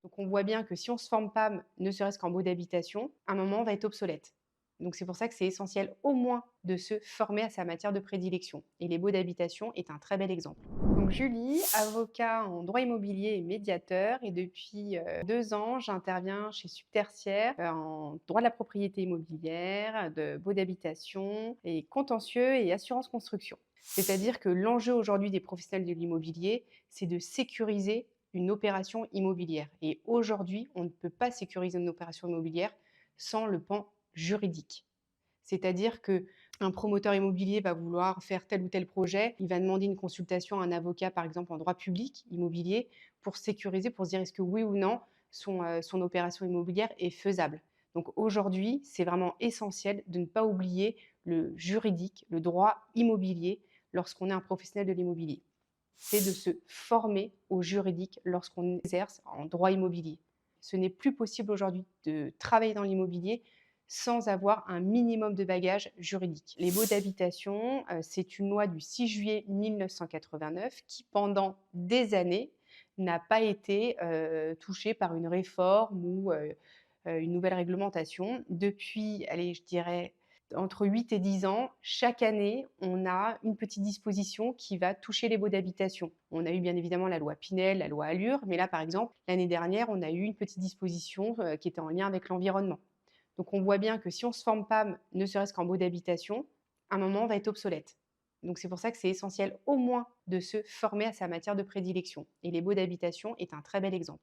Donc on voit bien que si on ne se forme pas, ne serait-ce qu'en baux d'habitation, à un moment, on va être obsolète. Donc c'est pour ça que c'est essentiel au moins de se former à sa matière de prédilection. Et les baux d'habitation est un très bel exemple. Donc Julie, avocat en droit immobilier et médiateur, et depuis 2 ans, j'interviens chez Subtertiaire en droit de la propriété immobilière, de baux d'habitation et contentieux et assurance construction. C'est-à-dire que l'enjeu aujourd'hui des professionnels de l'immobilier, c'est de sécuriser une opération immobilière. Et aujourd'hui, on ne peut pas sécuriser une opération immobilière sans le pan juridique. C'est-à-dire qu'un promoteur immobilier va vouloir faire tel ou tel projet, il va demander une consultation à un avocat, par exemple en droit public immobilier, pour sécuriser, pour se dire est-ce que oui ou non son opération immobilière est faisable. Donc aujourd'hui, c'est vraiment essentiel de ne pas oublier le juridique, le droit immobilier lorsqu'on est un professionnel de l'immobilier. C'est de se former au juridique lorsqu'on exerce en droit immobilier. Ce n'est plus possible aujourd'hui de travailler dans l'immobilier sans avoir un minimum de bagage juridique. Les baux d'habitation, c'est une loi du 6 juillet 1989 qui, pendant des années, n'a pas été touchée par une réforme ou une nouvelle réglementation. Depuis, allez, je dirais entre 8 et 10 ans, chaque année, on a une petite disposition qui va toucher les baux d'habitation. On a eu bien évidemment la loi Pinel, la loi Allure, mais là, par exemple, l'année dernière, on a eu une petite disposition qui était en lien avec l'environnement. Donc on voit bien que si on ne se forme pas, ne serait-ce qu'en baux d'habitation, à un moment, on va être obsolète. Donc c'est pour ça que c'est essentiel au moins de se former à sa matière de prédilection. Et les baux d'habitation est un très bel exemple.